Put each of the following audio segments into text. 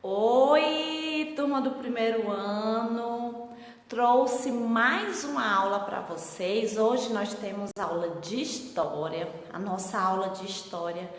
Oi, turma do primeiro ano. Trouxe mais uma aula para vocês. Hoje nós temos aula de história. A nossa aula de história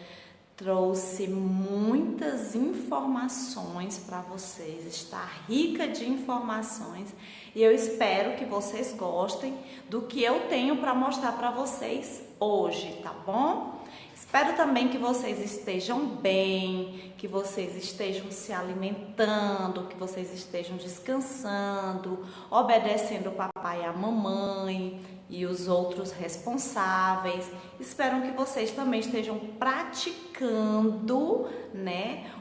trouxe muitas informações para vocês. Está rica de informações e eu espero que vocês gostem do que eu tenho para mostrar para vocês hoje, tá bom? Espero também que vocês estejam bem, que vocês estejam se alimentando, que vocês estejam descansando, obedecendo o papai e a mamãe e os outros responsáveis. Espero que vocês também estejam praticando,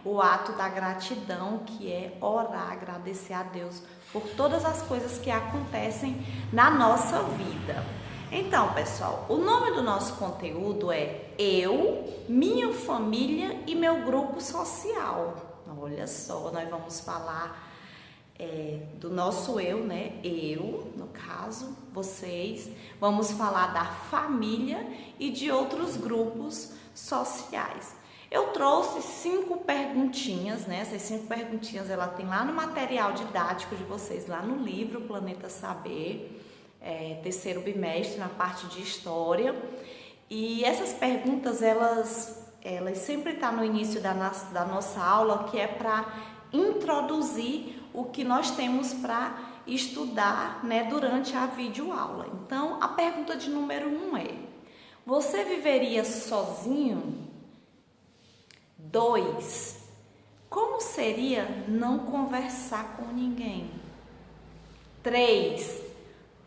o ato da gratidão, que é orar, agradecer a Deus por todas as coisas que acontecem na nossa vida. Então, pessoal, o nome do nosso conteúdo é Eu, Minha Família e Meu Grupo Social. Olha só, nós vamos falar do nosso eu, Eu, no caso, vocês. Vamos falar da família e de outros grupos sociais. Eu trouxe 5 perguntinhas, Essas 5 perguntinhas ela tem lá no material didático de vocês, lá no livro Planeta Saber. Terceiro bimestre, na parte de história. E essas perguntas, elas sempre estão no início da nossa aula, que é para introduzir o que nós temos para estudar, durante a videoaula. Então, a pergunta de número 1 é: você viveria sozinho? 2. Como seria não conversar com ninguém? 3.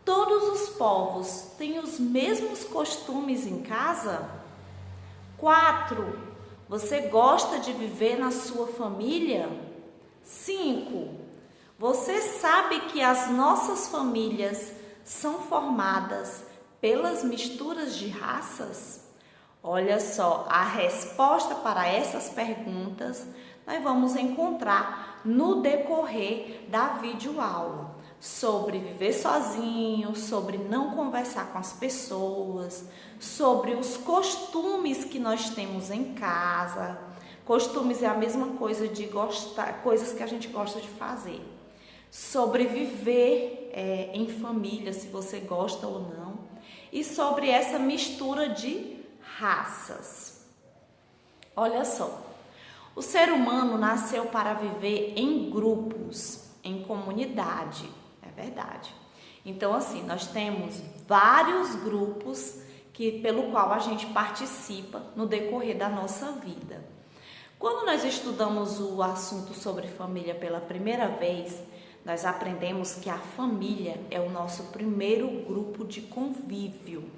Todos os povos têm os mesmos costumes em casa? 4. Você gosta de viver na sua família? 5. Você sabe que as nossas famílias são formadas pelas misturas de raças? Olha só, a resposta para essas perguntas nós vamos encontrar no decorrer da videoaula. Sobre viver sozinho, sobre não conversar com as pessoas, sobre os costumes que nós temos em casa. Costumes é a mesma coisa de gostar, coisas que a gente gosta de fazer. Sobre viver em família, se você gosta ou não. E sobre essa mistura de raças. Olha só, o ser humano nasceu para viver em grupos, em comunidade. É verdade. Então, assim, nós temos vários grupos pelo qual a gente participa no decorrer da nossa vida. Quando nós estudamos o assunto sobre família pela primeira vez, nós aprendemos que a família é o nosso primeiro grupo de convívio,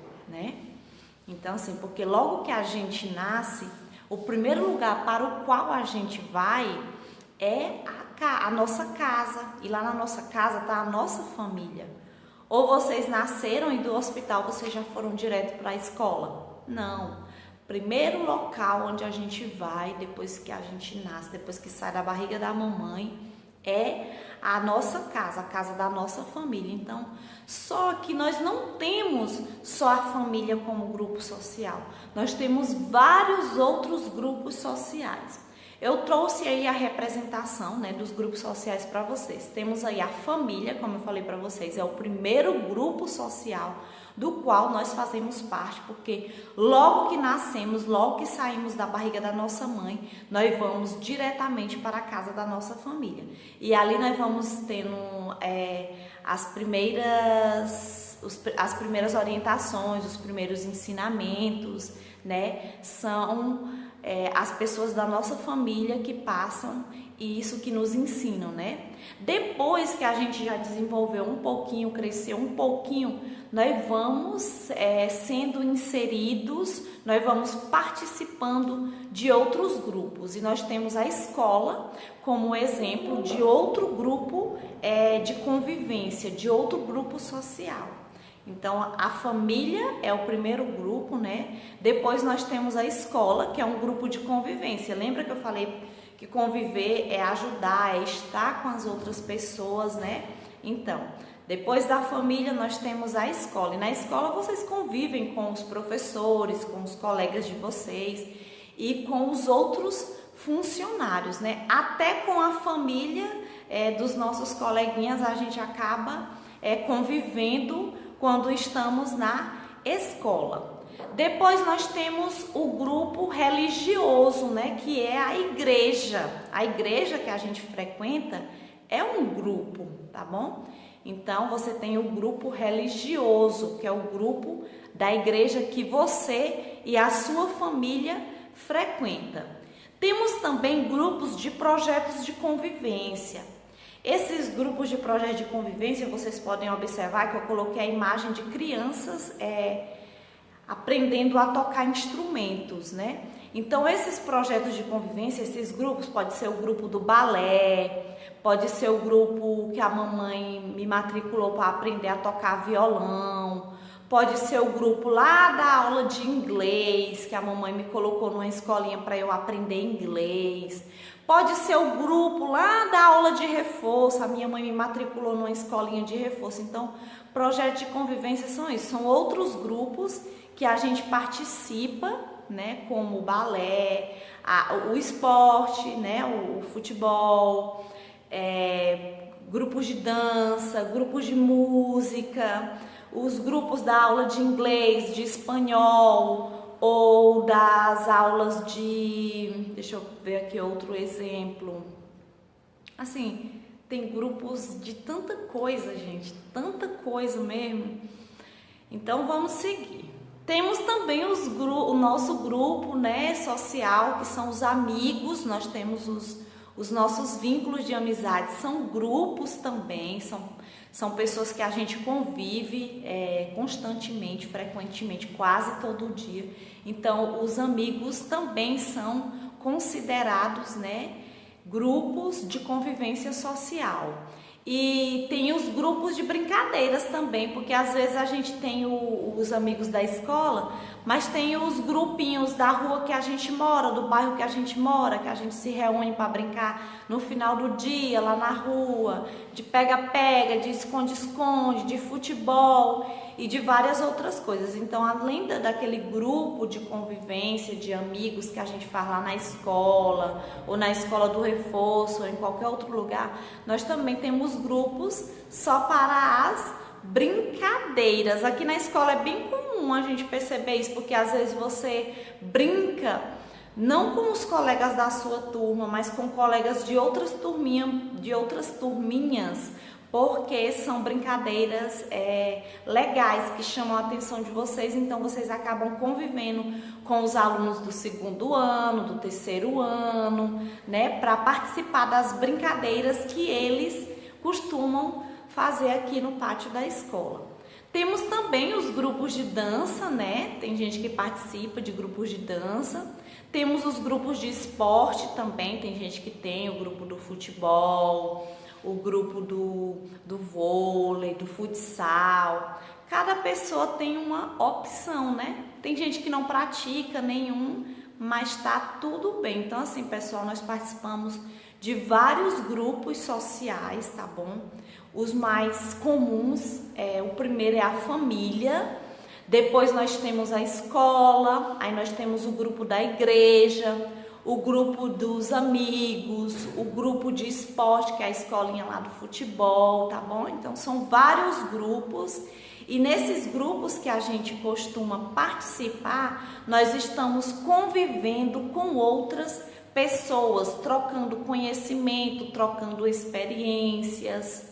Então, assim, porque logo que a gente nasce, o primeiro lugar para o qual a gente vai é a nossa casa, e lá na nossa casa está a nossa família. Ou vocês nasceram e do hospital vocês já foram direto para a escola? Não. Primeiro local onde a gente vai depois que a gente nasce, depois que sai da barriga da mamãe, é a nossa casa, a casa da nossa família. Então, só que nós não temos só a família como grupo social, nós temos vários outros grupos sociais. Eu trouxe aí a representação dos grupos sociais para vocês. Temos aí a família, como eu falei para vocês, é o primeiro grupo social do qual nós fazemos parte, porque logo que nascemos, logo que saímos da barriga da nossa mãe, nós vamos diretamente para a casa da nossa família. E ali nós vamos tendo as primeiras orientações, os primeiros ensinamentos, São as pessoas da nossa família que passam e isso que nos ensinam, Depois que a gente já desenvolveu um pouquinho, cresceu um pouquinho, nós vamos sendo inseridos, nós vamos participando de outros grupos. E nós temos a escola como exemplo de outro grupo de convivência, de outro grupo social. Então, a família é o primeiro grupo, Depois nós temos a escola, que é um grupo de convivência. Lembra que eu falei que conviver é ajudar, é estar com as outras pessoas, Então, depois da família nós temos a escola. E na escola vocês convivem com os professores, com os colegas de vocês e com os outros funcionários, né? Até com a família dos nossos coleguinhas a gente acaba convivendo quando estamos na escola. Depois nós temos o grupo religioso, né? Que é a igreja. A igreja que a gente frequenta é um grupo, tá bom? Então você tem o grupo religioso, que é o grupo da igreja que você e a sua família frequenta. Temos também grupos de projetos de convivência. Esses grupos de projetos de convivência, vocês podem observar que eu coloquei a imagem de crianças aprendendo a tocar instrumentos, né? Então, esses projetos de convivência, esses grupos, pode ser o grupo do balé, pode ser o grupo que a mamãe me matriculou para aprender a tocar violão, pode ser o grupo lá da aula de inglês, que a mamãe me colocou numa escolinha para eu aprender inglês. Pode ser o grupo lá da aula de reforço, a minha mãe me matriculou numa escolinha de reforço. Então, projetos de convivência são isso, são outros grupos que a gente participa, né, como o balé, o esporte, né, o futebol, grupos de dança, grupos de música, os grupos da aula de inglês, de espanhol, ou das aulas de... Deixa eu ver aqui outro exemplo. Assim, tem grupos de tanta coisa, gente, tanta coisa mesmo. Então, vamos seguir. Temos também o nosso grupo, né, social, que são os amigos. Nós temos os nossos vínculos de amizade, são grupos também, são pessoas que a gente convive constantemente, frequentemente, quase todo dia. Então, os amigos também são considerados, né, grupos de convivência social. E tem os grupos de brincadeiras também, porque às vezes a gente tem os amigos da escola, mas tem os grupinhos da rua que a gente mora, do bairro que a gente mora, que a gente se reúne para brincar no final do dia lá na rua, de pega-pega, de esconde-esconde, de futebol e de várias outras coisas. Então, além daquele grupo de convivência, de amigos que a gente faz lá na escola, ou na escola do reforço, ou em qualquer outro lugar, nós também temos grupos só para as brincadeiras. Aqui na escola é bem comum a gente perceber isso, porque às vezes você brinca não com os colegas da sua turma, mas com colegas de outras turminhas, porque são brincadeiras legais que chamam a atenção de vocês. Então vocês acabam convivendo com os alunos do segundo ano, do terceiro ano, né, para participar das brincadeiras que eles costumam fazer aqui no pátio da escola. Temos também os grupos de dança, né? Tem gente que participa de grupos de dança. Temos os grupos de esporte também, tem gente que tem o grupo do futebol, o grupo do vôlei, do futsal. Cada pessoa tem uma opção, né? Tem gente que não pratica nenhum, mas tá tudo bem. Então, assim, pessoal, nós participamos de vários grupos sociais, tá bom? Os mais comuns, o primeiro é a família, depois nós temos a escola, aí nós temos o grupo da igreja, o grupo dos amigos, o grupo de esporte, que é a escolinha lá do futebol, tá bom? Então, são vários grupos, e nesses grupos que a gente costuma participar, nós estamos convivendo com outras pessoas, trocando conhecimento, trocando experiências.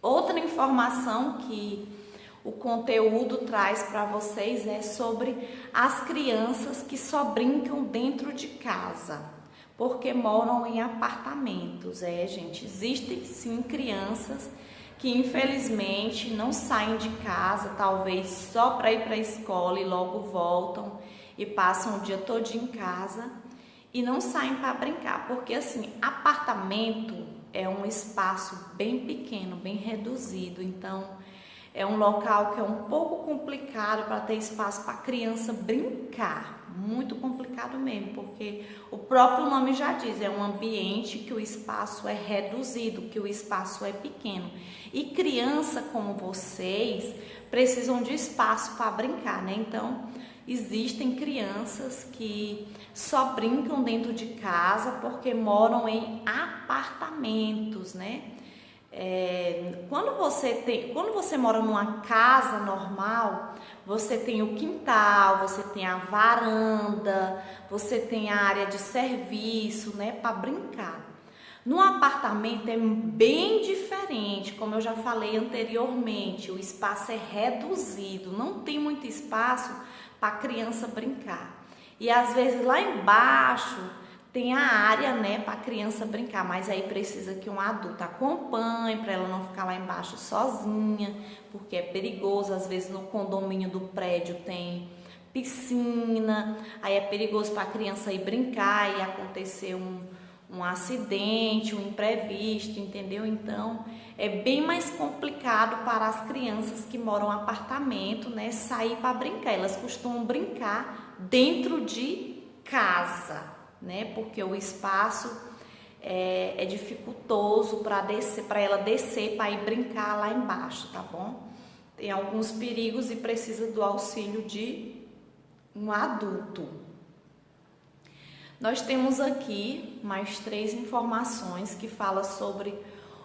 Outra informação que o conteúdo traz para vocês é sobre as crianças que só brincam dentro de casa, porque moram em apartamentos. Gente, existem sim crianças que infelizmente não saem de casa, talvez só para ir para a escola e logo voltam e passam o dia todo em casa e não saem para brincar, porque assim, apartamento é um espaço bem pequeno, bem reduzido, então é um local que é um pouco complicado para ter espaço para a criança brincar, muito complicado mesmo, porque o próprio nome já diz, é um ambiente que o espaço é reduzido, que o espaço é pequeno. E criança como vocês precisam de espaço para brincar, né? Então, existem crianças que só brincam dentro de casa porque moram em apartamentos, né? Quando você mora numa casa normal, você tem o quintal, você tem a varanda, você tem a área de serviço, né, para brincar. No apartamento é bem diferente, como eu já falei anteriormente, o espaço é reduzido, não tem muito espaço para a criança brincar. E às vezes lá embaixo tem a área, né, para a criança brincar, mas aí precisa que um adulto acompanhe para ela não ficar lá embaixo sozinha, porque é perigoso. Às vezes no condomínio do prédio tem piscina, aí é perigoso para a criança ir brincar e acontecer um acidente, um imprevisto, entendeu? Então é bem mais complicado para as crianças que moram em apartamento, né, sair para brincar. Elas costumam brincar dentro de casa, né? Porque o espaço é dificultoso para ela descer para ir brincar lá embaixo, tá bom? Tem alguns perigos e precisa do auxílio de um adulto. Nós temos aqui mais 3 informações que falam sobre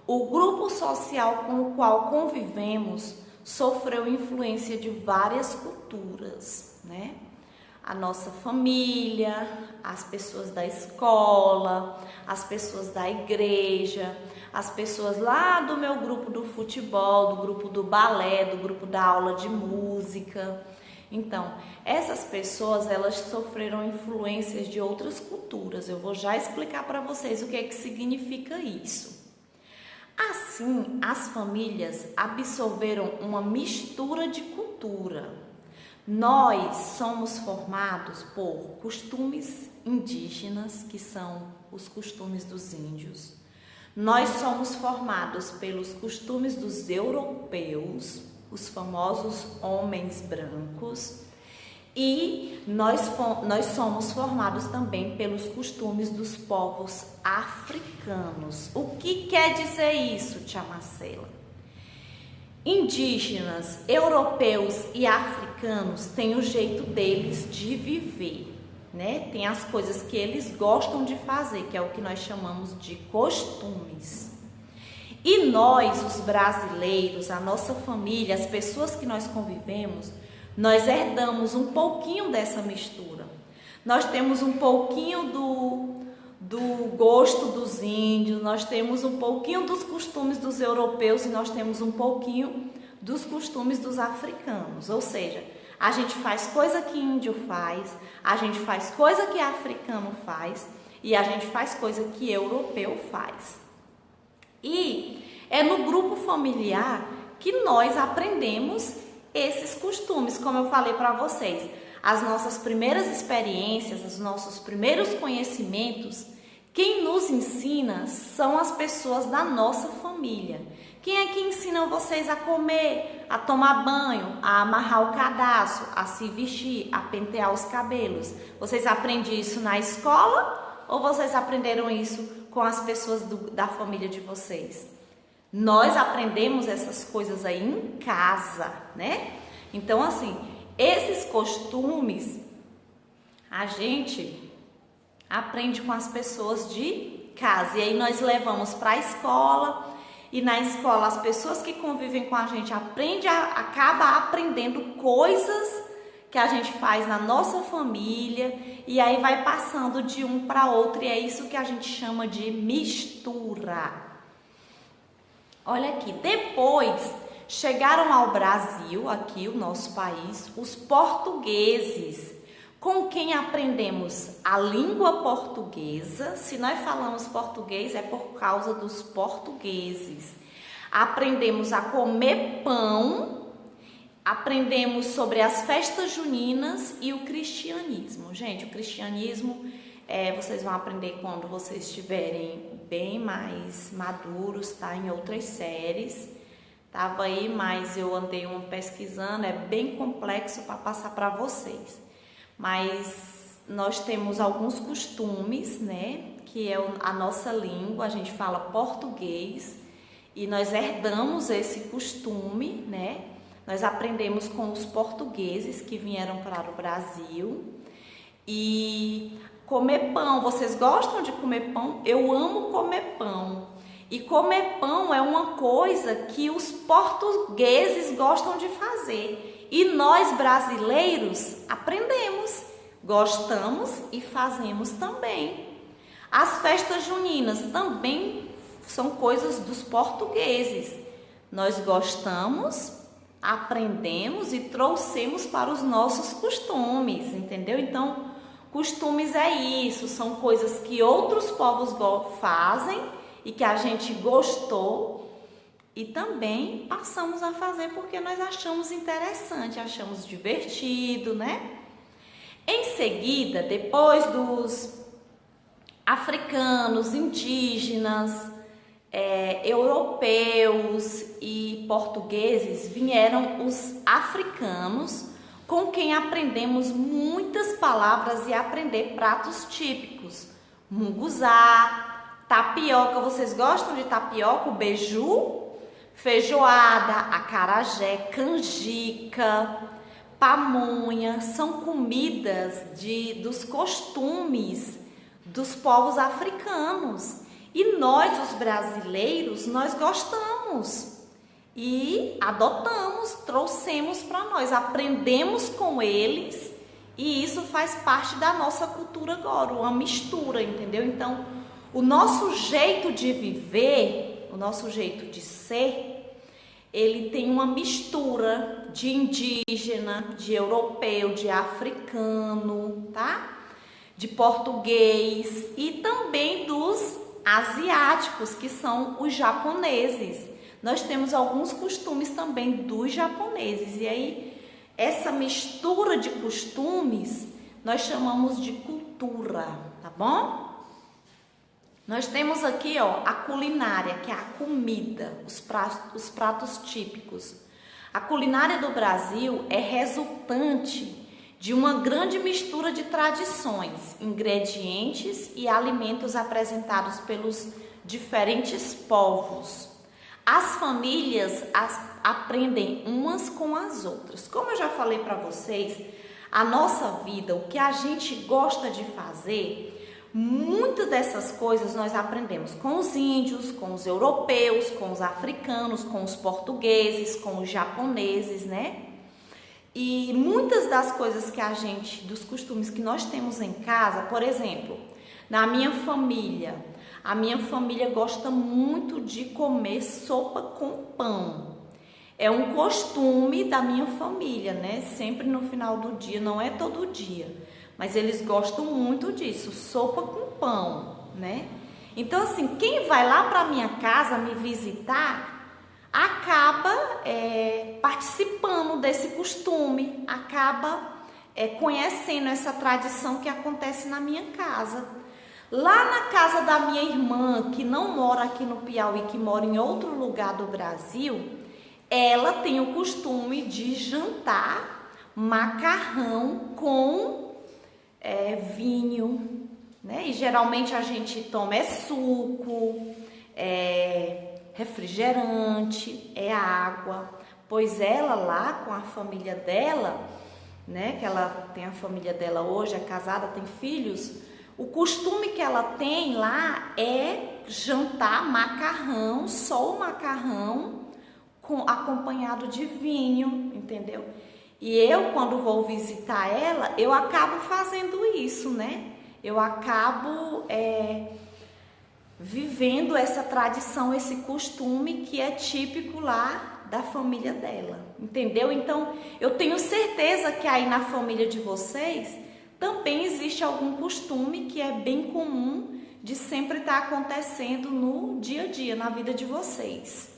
o grupo social com o qual convivemos sofreu influência de várias culturas, né? A nossa família, as pessoas da escola, as pessoas da igreja, as pessoas lá do meu grupo do futebol, do grupo do balé, do grupo da aula de música. Então, essas pessoas, elas sofreram influências de outras culturas. Eu vou já explicar para vocês o que é que significa isso. Assim, as famílias absorveram uma mistura de cultura. Nós somos formados por costumes indígenas, que são os costumes dos índios. Nós somos formados pelos costumes dos europeus, os famosos homens brancos. E nós somos formados também pelos costumes dos povos africanos. O que quer dizer isso, tia Marcela? Indígenas, europeus e africanos têm o jeito deles de viver, né? Tem as coisas que eles gostam de fazer, que é o que nós chamamos de costumes. E nós, os brasileiros, a nossa família, as pessoas que nós convivemos, nós herdamos um pouquinho dessa mistura. Nós temos um pouquinho do gosto dos índios, nós temos um pouquinho dos costumes dos europeus e nós temos um pouquinho dos costumes dos africanos. Ou seja, a gente faz coisa que índio faz, a gente faz coisa que africano faz e a gente faz coisa que europeu faz. E é no grupo familiar que nós aprendemos esses costumes, como eu falei para vocês. As nossas primeiras experiências, os nossos primeiros conhecimentos, quem nos ensina são as pessoas da nossa família. Quem é que ensina vocês a comer, a tomar banho, a amarrar o cadarço, a se vestir, a pentear os cabelos? Vocês aprendem isso na escola ou vocês aprenderam isso com as pessoas da família de vocês? Nós aprendemos essas coisas aí em casa, né? Então, assim, esses costumes a gente aprende com as pessoas de casa. E aí nós levamos para a escola e na escola as pessoas que convivem com a gente acaba aprendendo coisas que a gente faz na nossa família e aí vai passando de um para outro e é isso que a gente chama de mistura. Olha aqui, depois chegaram ao Brasil, aqui o nosso país, os portugueses, com quem aprendemos a língua portuguesa. Se nós falamos português é por causa dos portugueses. Aprendemos a comer pão, aprendemos sobre as festas juninas e o cristianismo. Gente, o cristianismo vocês vão aprender quando vocês estiverem bem mais maduros, tá? Em outras séries. Tava aí, mas eu andei pesquisando, é bem complexo para passar para vocês. Mas nós temos alguns costumes, né? Que é a nossa língua, a gente fala português e nós herdamos esse costume, né? Nós aprendemos com os portugueses que vieram para o Brasil. E comer pão, vocês gostam de comer pão? Eu amo comer pão. E comer pão é uma coisa que os portugueses gostam de fazer. E nós brasileiros aprendemos, gostamos e fazemos também. As festas juninas também são coisas dos portugueses. Nós gostamos, aprendemos e trouxemos para os nossos costumes, entendeu? Então, costumes é isso, são coisas que outros povos fazem e que a gente gostou e também passamos a fazer porque nós achamos interessante, achamos divertido, né? Em seguida, depois dos africanos, indígenas, europeus e portugueses, vieram os africanos, com quem aprendemos muitas palavras e aprender pratos típicos. Munguzá, tapioca, vocês gostam de tapioca? O beiju, feijoada, acarajé, canjica, pamonha, são comidas dos costumes dos povos africanos. E nós, os brasileiros, nós gostamos e adotamos, trouxemos para nós, aprendemos com eles e isso faz parte da nossa cultura agora, uma mistura, entendeu? Então, o nosso jeito de viver, o nosso jeito de ser, ele tem uma mistura de indígena, de europeu, de africano, tá? De português e também dos asiáticos, que são os japoneses. Nós temos alguns costumes também dos japoneses. E aí, essa mistura de costumes, nós chamamos de cultura, tá bom? Nós temos aqui, ó, a culinária, que é a comida, os pratos típicos. A culinária do Brasil é resultante de uma grande mistura de tradições, ingredientes e alimentos apresentados pelos diferentes povos. As famílias aprendem umas com as outras. Como eu já falei para vocês, a nossa vida, o que a gente gosta de fazer, muitas dessas coisas nós aprendemos com os índios, com os europeus, com os africanos, com os portugueses, com os japoneses, né? E muitas das coisas que dos costumes que nós temos em casa, por exemplo, na minha família, a minha família gosta muito de comer sopa com pão. É um costume da minha família, né? Sempre no final do dia, não é todo dia, mas eles gostam muito disso, sopa com pão, né? Então, assim, quem vai lá para minha casa me visitar acaba participando desse costume, acaba conhecendo essa tradição que acontece na minha casa. Lá na casa da minha irmã, que não mora aqui no Piauí, que mora em outro lugar do Brasil, ela tem o costume de jantar macarrão com vinho, né? E geralmente a gente toma suco, refrigerante, água, pois ela lá com a família dela, né, que ela tem a família dela hoje, é casada, tem filhos, o costume que ela tem lá é jantar macarrão, só o macarrão, acompanhado de vinho, entendeu? E eu, quando vou visitar ela, eu acabo fazendo isso, né? Eu acabo vivendo essa tradição, esse costume que é típico lá da família dela, entendeu? Então, eu tenho certeza que aí na família de vocês também existe algum costume que é bem comum de sempre estar acontecendo no dia a dia, na vida de vocês.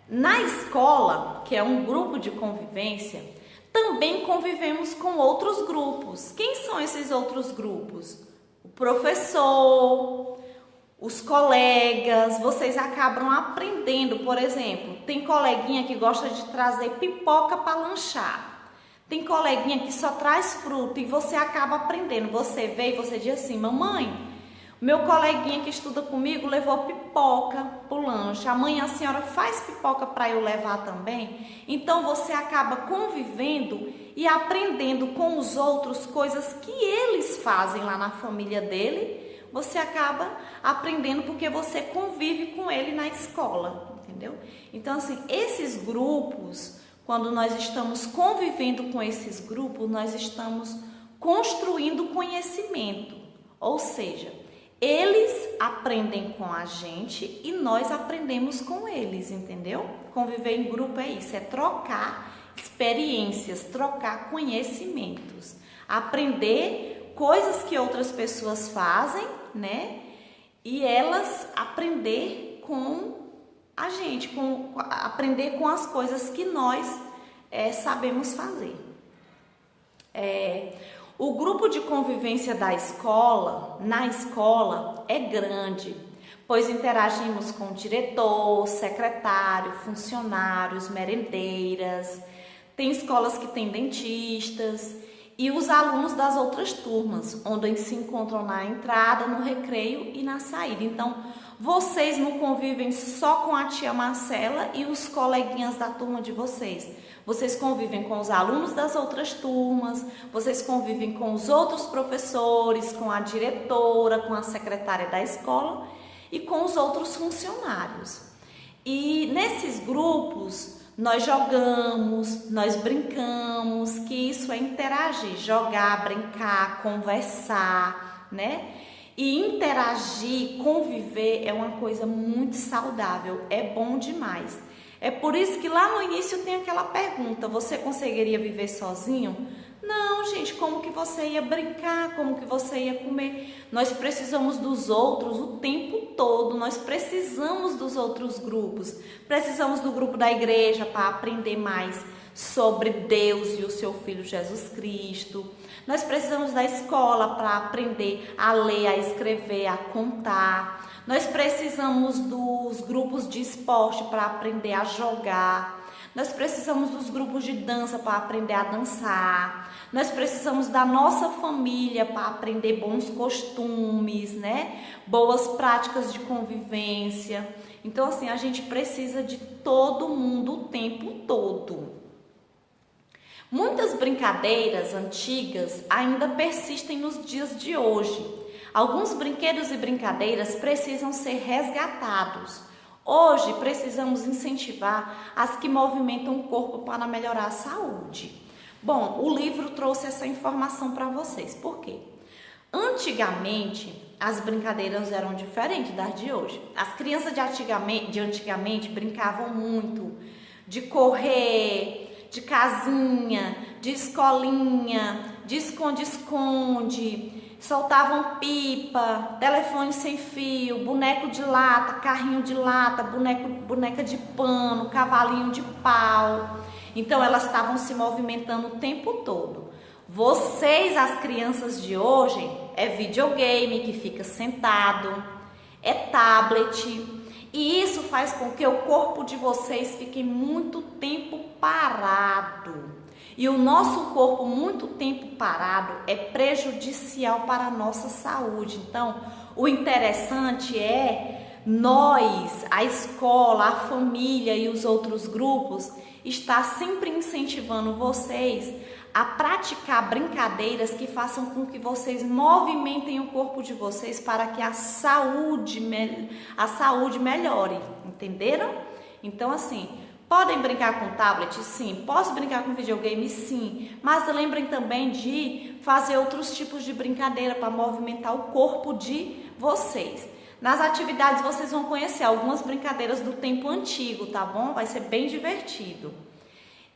Na escola, que é um grupo de convivência, também convivemos com outros grupos. Quem são esses outros grupos? O professor, os colegas, vocês acabam aprendendo. Por exemplo, tem coleguinha que gosta de trazer pipoca para lanchar. Tem coleguinha que só traz fruta e você acaba aprendendo. Você vê e você diz assim: mamãe, Meu coleguinha que estuda comigo levou pipoca pro lanche. Amanhã a senhora faz pipoca para eu levar também? Então você acaba convivendo e aprendendo com os outros coisas que eles fazem lá na família dele. Você acaba aprendendo porque você convive com ele na escola, entendeu? Então assim, esses grupos, quando nós estamos convivendo com esses grupos, nós estamos construindo conhecimento, ou seja, eles aprendem com a gente e nós aprendemos com eles, entendeu? Conviver em grupo é isso, é trocar experiências, trocar conhecimentos, aprender coisas que outras pessoas fazem, né? E elas aprender com a gente, aprender com as coisas que nós sabemos fazer. O grupo de convivência da escola, na escola, é grande, pois interagimos com o diretor, secretário, funcionários, merendeiras, tem escolas que têm dentistas e os alunos das outras turmas, onde eles se encontram na entrada, no recreio e na saída. Então, vocês não convivem só com a tia Marcela e os coleguinhas da turma de vocês. Vocês convivem com os alunos das outras turmas, vocês convivem com os outros professores, com a diretora, com a secretária da escola e com os outros funcionários. E nesses grupos nós jogamos, nós brincamos, que isso é interagir, jogar, brincar, conversar, né? E interagir, conviver é uma coisa muito saudável, é bom demais. É por isso que lá no início tem aquela pergunta, você conseguiria viver sozinho? Não, gente, como que você ia brincar, como que você ia comer? Nós precisamos dos outros o tempo todo, nós precisamos dos outros grupos. Precisamos do grupo da igreja para aprender mais sobre Deus e o seu Filho Jesus Cristo. Nós precisamos da escola para aprender a ler, a escrever, a contar. Nós precisamos dos grupos de esporte para aprender a jogar. Nós precisamos dos grupos de dança para aprender a dançar. Nós precisamos da nossa família para aprender bons costumes, né? Boas práticas de convivência. Então, assim, a gente precisa de todo mundo o tempo todo. Muitas brincadeiras antigas ainda persistem nos dias de hoje. Alguns brinquedos e brincadeiras precisam ser resgatados. Hoje precisamos incentivar as que movimentam o corpo para melhorar a saúde. Bom, o livro trouxe essa informação para vocês. Por quê? Antigamente, as brincadeiras eram diferentes das de hoje. As crianças de antigamente brincavam muito de correr, de casinha, de escolinha, de esconde-esconde. Soltavam pipa, telefone sem fio, boneco de lata, carrinho de lata, boneca de pano, cavalinho de pau. Então elas estavam se movimentando o tempo todo. Vocês, as crianças de hoje, é videogame que fica sentado, é tablet. E isso faz com que o corpo de vocês fique muito tempo parado. E o nosso corpo muito tempo parado é prejudicial para a nossa saúde. Então, o interessante é nós, a escola, a família e os outros grupos, estar sempre incentivando vocês a praticar brincadeiras que façam com que vocês movimentem o corpo de vocês para que a saúde melhore, entenderam? Então, assim, podem brincar com tablet? Sim. Posso brincar com videogame? Sim. Mas lembrem também de fazer outros tipos de brincadeira para movimentar o corpo de vocês. Nas atividades vocês vão conhecer algumas brincadeiras do tempo antigo, tá bom? Vai ser bem divertido.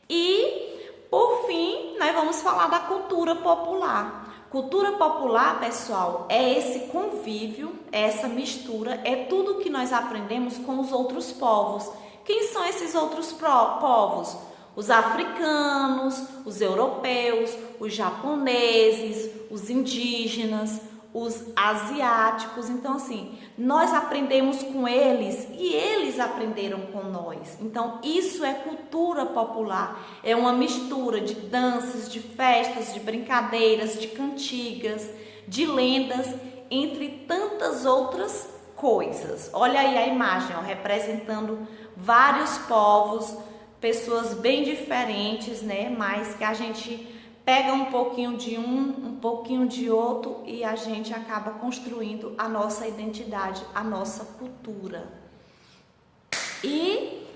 E, por fim, nós vamos falar da cultura popular. Cultura popular, pessoal, é esse convívio, é essa mistura, é tudo que nós aprendemos com os outros povos. Quem são esses outros povos? Os africanos, os europeus, os japoneses, os indígenas, os asiáticos. Então, assim, nós aprendemos com eles e eles aprenderam com nós. Então, isso é cultura popular. É uma mistura de danças, de festas, de brincadeiras, de cantigas, de lendas entre tantas outras coisas. Olha aí a imagem, ó, representando vários povos, pessoas bem diferentes, né? Mas que a gente pega um pouquinho de um pouquinho de outro e a gente acaba construindo a nossa identidade, a nossa cultura. E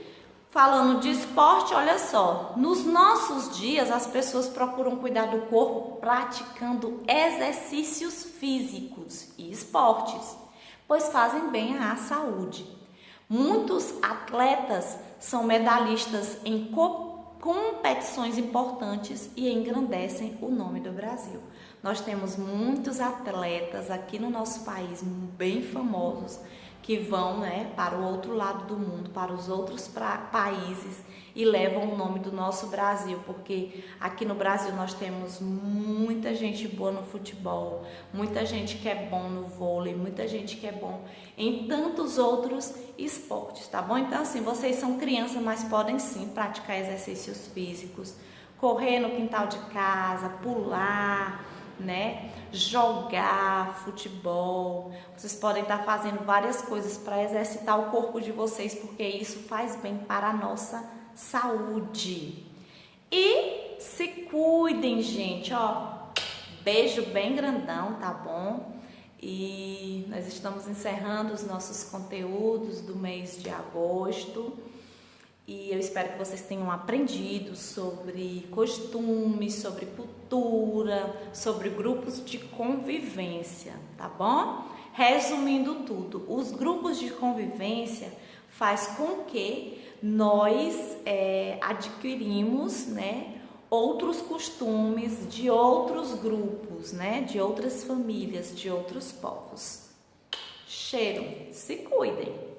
falando de esporte, olha só, nos nossos dias as pessoas procuram cuidar do corpo praticando exercícios físicos e esportes, pois fazem bem à saúde. Muitos atletas são medalhistas em competições importantes e engrandecem o nome do Brasil. Nós temos muitos atletas aqui no nosso país, bem famosos, que vão, né, para o outro lado do mundo, para os outros países e levam o nome do nosso Brasil, porque aqui no Brasil nós temos muita gente boa no futebol, muita gente que é bom no vôlei, muita gente que é bom em tantos outros esportes, tá bom? Então assim, vocês são crianças, mas podem sim praticar exercícios físicos, correr no quintal de casa, pular, né? Jogar futebol. Vocês podem estar fazendo várias coisas para exercitar o corpo de vocês, porque isso faz bem para a nossa saúde. E se cuidem, gente, ó. Beijo bem grandão, tá bom? E nós estamos encerrando os nossos conteúdos do mês de agosto. E eu espero que vocês tenham aprendido sobre costumes, sobre cultura, sobre grupos de convivência, tá bom? Resumindo tudo, os grupos de convivência faz com que nós adquirimos, né, outros costumes de outros grupos, né, de outras famílias, de outros povos. Cheiro, se cuidem!